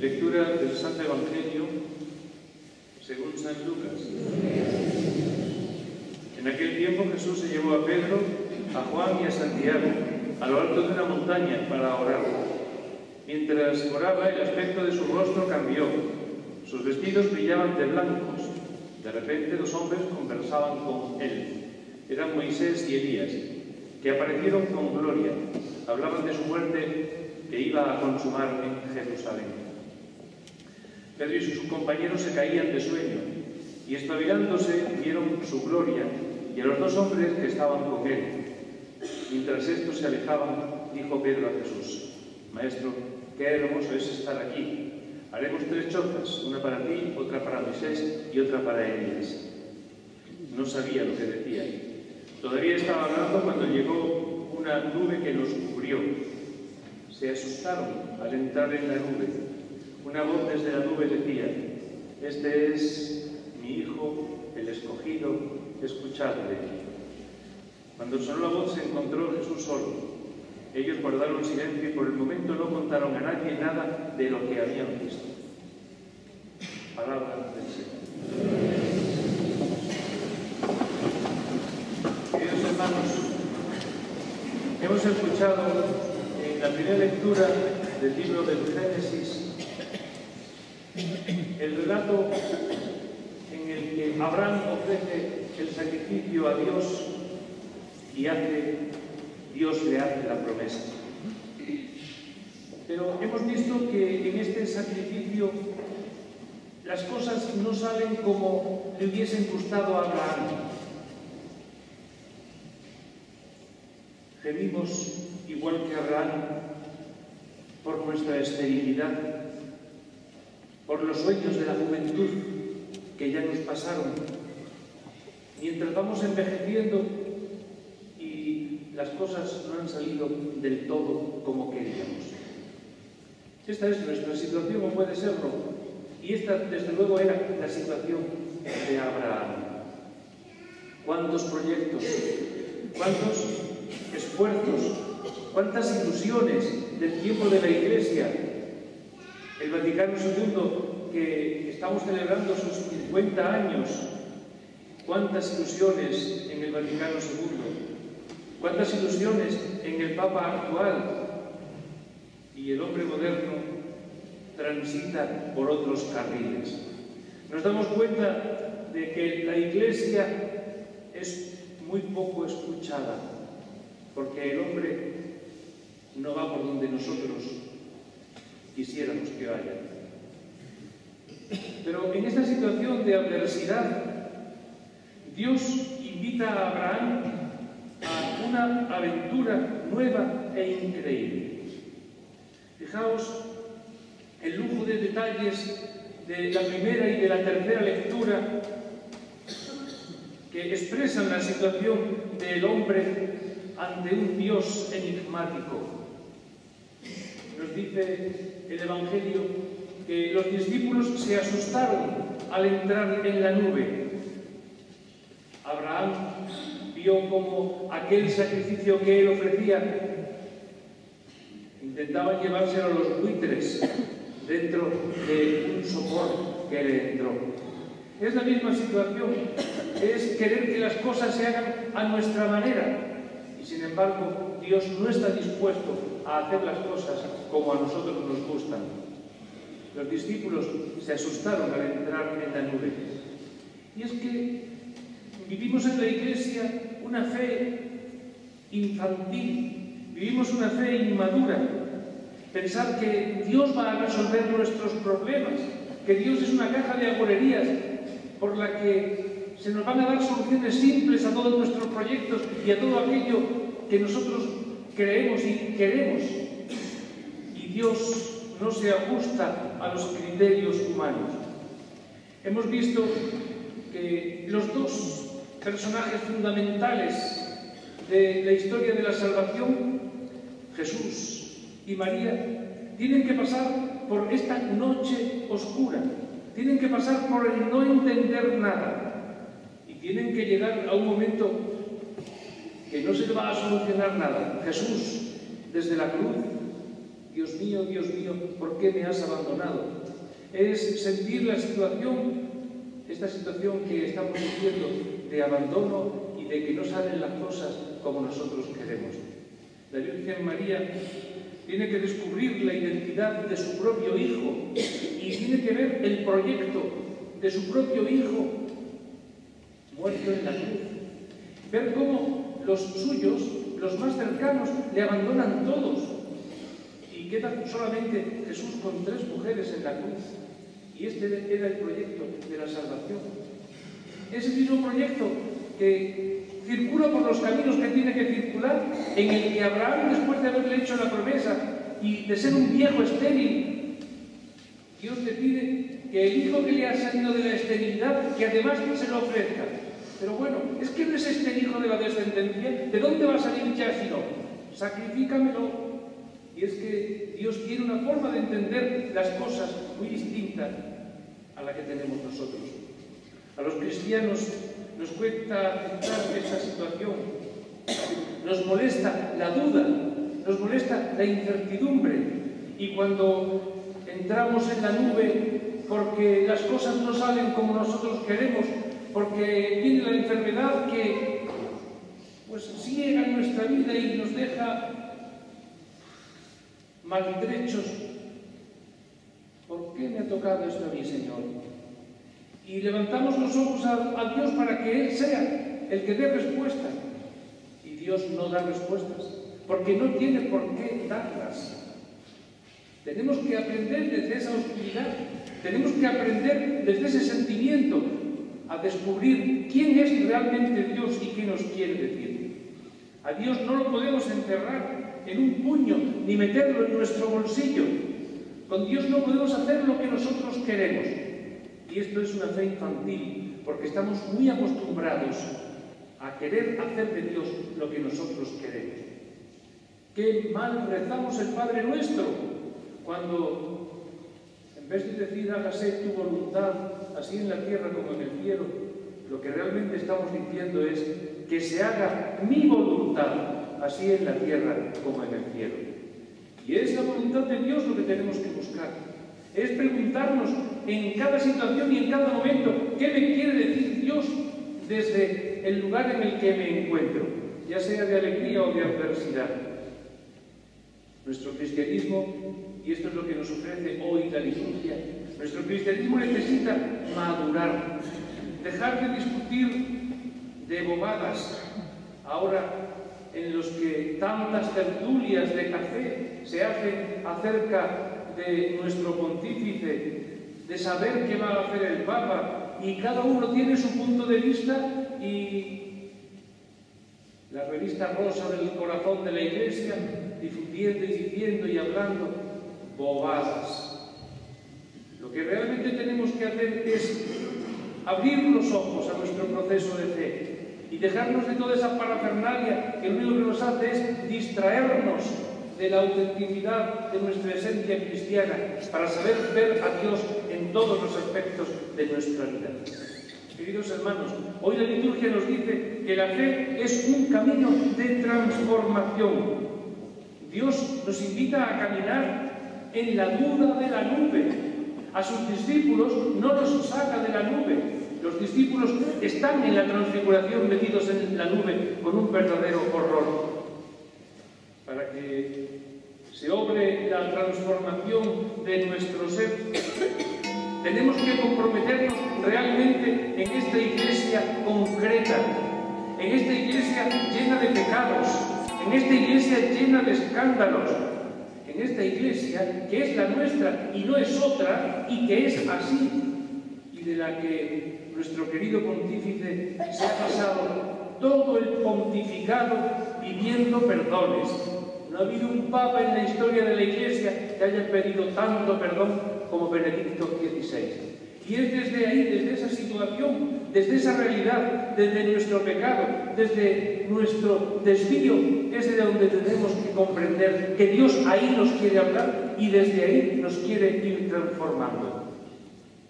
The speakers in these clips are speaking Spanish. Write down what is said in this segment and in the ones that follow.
Lectura del Santo Evangelio según San Lucas. En aquel tiempo Jesús se llevó a Pedro, a Juan y a Santiago a lo alto de una montaña para orar. Mientras oraba, el aspecto de su rostro cambió. Sus vestidos brillaban de blancos. De repente, dos hombres conversaban con él. Eran Moisés y Elías, que aparecieron con gloria. Hablaban de su muerte que iba a consumar en Jerusalén. Pedro y sus compañeros se caían de sueño, y espabilándose vieron su gloria y a los dos hombres que estaban con él. Mientras estos se alejaban, dijo Pedro a Jesús: Maestro, qué hermoso es estar aquí. Haremos 3 chozas, una para ti, otra para Moisés y otra para Elías. No sabía lo que decía. Todavía estaba hablando cuando llegó una nube que los cubrió. Se asustaron al entrar en la nube. Una voz desde la nube decía: Este es mi Hijo, el escogido, escuchadle. Cuando sonó la voz se encontró Jesús solo. Ellos guardaron silencio y por el momento no contaron a nadie nada de lo que habían visto. Palabra del Señor. Queridos hermanos, hemos escuchado en la primera lectura del libro del Génesis el relato en el que Abraham ofrece el sacrificio a Dios y Dios le hace la promesa. Pero hemos visto que en este sacrificio las cosas no salen como le hubiesen gustado a Abraham. Gemimos, igual que Abraham, por nuestra esterilidad, por los sueños de la juventud que ya nos pasaron, mientras vamos envejeciendo y las cosas no han salido del todo como queríamos. Esta es nuestra situación, o puede serlo, y esta desde luego era la situación de Abraham. ¿Cuántos proyectos, cuántos esfuerzos, cuántas ilusiones del tiempo de la Iglesia? El Vaticano II, que estamos celebrando sus 50 años, cuántas ilusiones en el Vaticano II, cuántas ilusiones en el Papa actual, y el hombre moderno transita por otros carriles. Nos damos cuenta de que la Iglesia es muy poco escuchada, porque el hombre no va por donde nosotros quisiéramos que vaya. Pero en esta situación de adversidad, Dios invita a Abraham a una aventura nueva e increíble. Fijaos el lujo de detalles de la primera y de la tercera lectura que expresan la situación del hombre ante un Dios enigmático. Nos dice el Evangelio que los discípulos se asustaron al entrar en la nube. Abraham vio como aquel sacrificio que él ofrecía intentaban llevárselo a los buitres dentro de un sopor que le entró. Es la misma situación, es querer que las cosas se hagan a nuestra manera. Y sin embargo, Dios no está dispuesto a hacer las cosas como a nosotros nos gustan. Los discípulos se asustaron al entrar en la nube. Y es que vivimos en la Iglesia una fe infantil, vivimos una fe inmadura. Pensar que Dios va a resolver nuestros problemas, que Dios es una caja de agorerías por la que se nos van a dar soluciones simples a todos nuestros proyectos y a todo aquello que nosotros creemos y queremos. Y Dios no se ajusta a los criterios humanos. Hemos visto que los dos personajes fundamentales de la historia de la salvación, Jesús y María, tienen que pasar por esta noche oscura, tienen que pasar por el no entender nada y tienen que llegar a un momento que no se le va a solucionar nada. Jesús, desde la cruz, Dios mío, ¿por qué me has abandonado? Es sentir la situación, esta situación que estamos viviendo de abandono y de que no salen las cosas como nosotros queremos. La Virgen María tiene que descubrir la identidad de su propio Hijo y tiene que ver el proyecto de su propio Hijo muerto en la cruz. Ver cómo los suyos, los más cercanos, le abandonan todos y queda solamente Jesús con 3 mujeres en la cruz. Y este era el proyecto de la salvación. Ese mismo proyecto que circula por los caminos que tiene que circular, en el que Abraham, después de haberle hecho la promesa y de ser un viejo estéril, Dios le pide que el hijo que le ha salido de la esterilidad, que además se lo ofrezca. Pero bueno, es que no es este el hijo de la descendencia, ¿de dónde va a salir ya si no? Sacrifícamelo. Y es que Dios tiene una forma de entender las cosas muy distinta a la que tenemos nosotros. A los cristianos nos cuesta aceptar esta situación. Nos molesta la duda, nos molesta la incertidumbre. Y cuando entramos en la nube porque las cosas no salen como nosotros queremos, porque viene la enfermedad que pues ciega nuestra vida y nos deja maltrechos. ¿Por qué me ha tocado esto a mí, Señor? Y levantamos los ojos a Dios para que Él sea el que dé respuesta. Y Dios no da respuestas, porque no tiene por qué darlas. Tenemos que aprender desde esa oscuridad, tenemos que aprender desde ese sentimiento a descubrir quién es realmente Dios y qué nos quiere decir. A Dios no lo podemos encerrar en un puño ni meterlo en nuestro bolsillo. Con Dios no podemos hacer lo que nosotros queremos. Y esto es una fe infantil, porque estamos muy acostumbrados a querer hacer de Dios lo que nosotros queremos. Qué mal rezamos el Padre Nuestro cuando, en vez de decir hágase tu voluntad, así en la tierra como en el cielo, lo que realmente estamos diciendo es que se haga mi voluntad, así en la tierra como en el cielo. Y es la voluntad de Dios lo que tenemos que buscar. Es preguntarnos en cada situación y en cada momento qué me quiere decir Dios desde el lugar en el que me encuentro, ya sea de alegría o de adversidad. Nuestro cristianismo, y esto es lo que nos ofrece hoy la liturgia, nuestro cristianismo necesita madurar, dejar de discutir de bobadas, ahora en los que tantas tertulias de café se hacen acerca de nuestro pontífice, de saber qué va a hacer el Papa, y cada uno tiene su punto de vista, y la revista rosa del corazón de la Iglesia difundiendo y diciendo y hablando bobadas. Lo que realmente tenemos que hacer es abrir los ojos a nuestro proceso de fe y dejarnos de toda esa parafernalia que lo único que nos hace es distraernos de la autenticidad de nuestra esencia cristiana para saber ver a Dios en todos los aspectos de nuestra vida. Queridos hermanos, hoy la liturgia nos dice que la fe es un camino de transformación. Dios nos invita a caminar en la duda de la nube. A sus discípulos no los saca de la nube. Los discípulos están en la transfiguración metidos en la nube con un verdadero horror. Para que se obre la transformación de nuestro ser, tenemos que comprometernos realmente en esta iglesia concreta, en esta iglesia llena de pecados, en esta iglesia llena de escándalos, en esta iglesia que es la nuestra y no es otra y que es así, y de la que nuestro querido pontífice se ha pasado todo el pontificado pidiendo perdones. No ha habido un papa en la historia de la Iglesia que haya pedido tanto perdón como Benedicto XVI. Y es desde ahí, desde esa situación, desde esa realidad, desde nuestro pecado, desde nuestro desvío, es de donde tenemos que comprender que Dios ahí nos quiere hablar y desde ahí nos quiere ir transformando.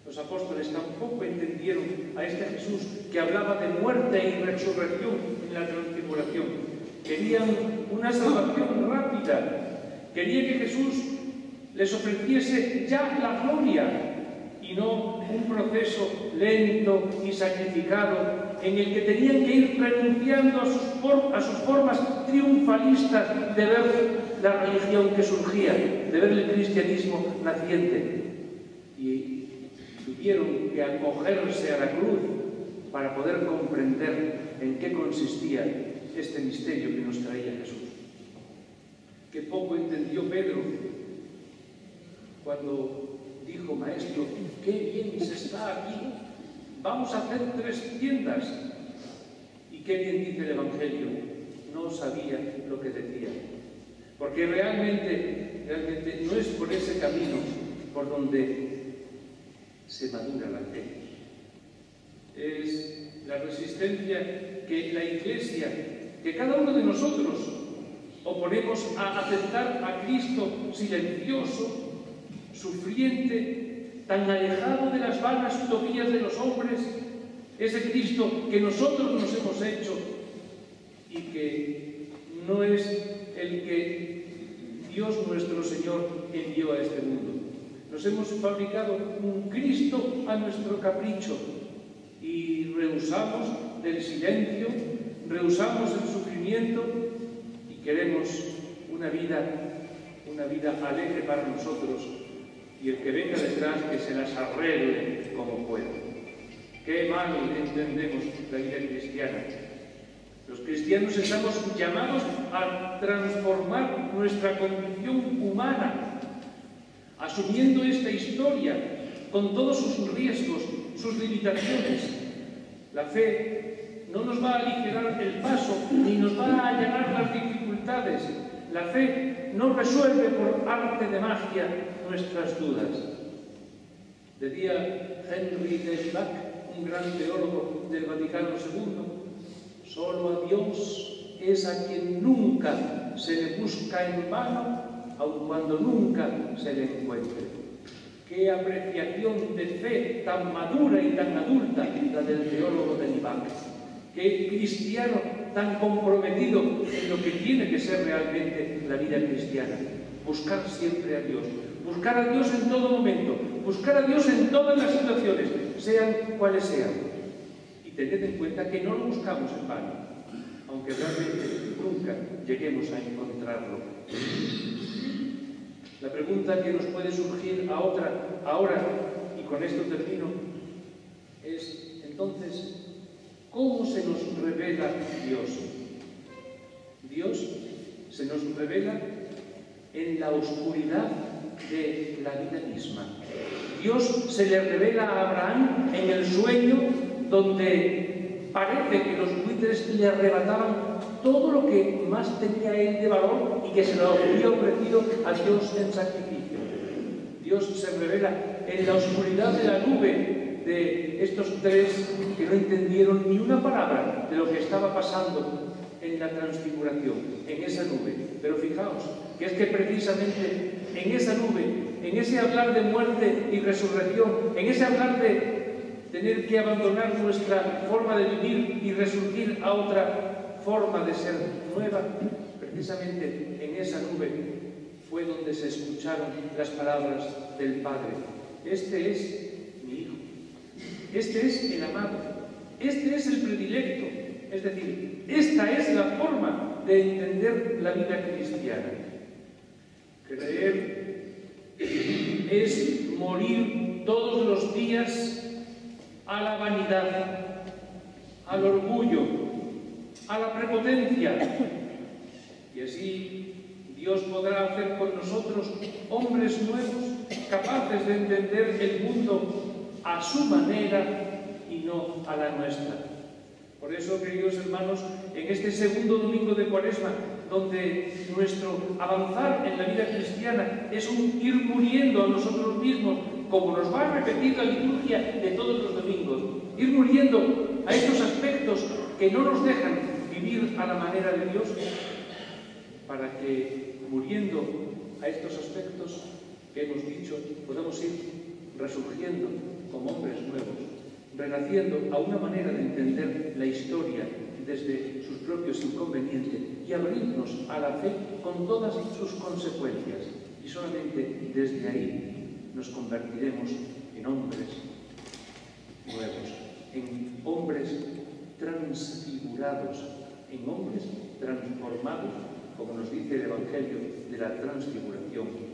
Los apóstoles tampoco entendieron a este Jesús que hablaba de muerte y resurrección en la transfiguración. Querían una salvación rápida, Quería que Jesús les ofreciese ya la gloria y no un proceso lento y sacrificado en el que tenían que ir renunciando a sus formas triunfalistas de ver la religión que surgía, de ver el cristianismo naciente. Y tuvieron que acogerse a la cruz para poder comprender en qué consistía este misterio que nos traía Jesús. Qué poco entendió Pedro cuando dijo: Maestro, qué bien se está aquí, vamos a hacer 3 tiendas. Y qué bien dice el Evangelio, no sabía lo que decía. Porque realmente no es por ese camino por donde se madura la fe. Es la resistencia que la Iglesia, que cada uno de nosotros oponemos a aceptar a Cristo silencioso, sufriente, tan alejado de las vanas utopías de los hombres, ese Cristo que nosotros nos hemos hecho y que no es el que Dios nuestro Señor envió a este mundo. Nos hemos fabricado un Cristo a nuestro capricho y rehusamos del silencio, rehusamos el sufrimiento y queremos una vida alegre para nosotros, y el que venga detrás que se las arregle como pueda. Qué mal entendemos la vida cristiana. Los cristianos estamos llamados a transformar nuestra condición humana, asumiendo esta historia con todos sus riesgos, sus limitaciones. La fe no nos va a aligerar el paso, ni nos va a allanar las dificultades. La fe no resuelve por arte de magia nuestras dudas. Decía Henry de Vivac, un gran teólogo del Vaticano II: solo a Dios es a quien nunca se le busca en vano, aun cuando nunca se le encuentre. Qué apreciación de fe tan madura y tan adulta la del teólogo de Vivac. Qué cristiano tan comprometido en lo que tiene que ser realmente la vida cristiana. Buscar siempre a Dios. Buscar a Dios en todo momento. Buscar a Dios en todas las situaciones, sean cuales sean. Y tened en cuenta que no lo buscamos en vano, aunque realmente nunca lleguemos a encontrarlo. La pregunta que nos puede surgir ahora, y con esto termino, es entonces, ¿cómo se nos revela Dios? Dios se nos revela en la oscuridad de la vida misma. Dios se le revela a Abraham en el sueño donde parece que los buitres le arrebataban todo lo que más tenía él de valor y que se lo había ofrecido a Dios en sacrificio. Dios se revela en la oscuridad de la nube de estos 3 que no entendieron ni una palabra de lo que estaba pasando en la transfiguración, en esa nube. Pero fijaos, que es que precisamente en esa nube, en ese hablar de muerte y resurrección, en ese hablar de tener que abandonar nuestra forma de vivir y resurgir a otra forma de ser nueva, precisamente en esa nube fue donde se escucharon las palabras del Padre: este es mi Hijo, este es el amado, este es el predilecto. Es decir, esta es la forma de entender la vida cristiana. Creer es morir todos los días a la vanidad, al orgullo, a la prepotencia. Y así Dios podrá hacer con nosotros hombres nuevos, capaces de entender el mundo a su manera y no a la nuestra. Por eso, queridos hermanos, en este segundo domingo de Cuaresma, donde nuestro avanzar en la vida cristiana es un ir muriendo a nosotros mismos, como nos va a repetir la liturgia de todos los domingos, ir muriendo a estos aspectos que no nos dejan vivir a la manera de Dios, para que, muriendo a estos aspectos que hemos dicho, podamos ir resurgiendo como hombres nuevos, renaciendo a una manera de entender la historia desde sus propios inconvenientes y abrirnos a la fe con todas sus consecuencias. Y solamente desde ahí nos convertiremos en hombres nuevos, en hombres transfigurados, en hombres transformados, como nos dice el Evangelio de la Transfiguración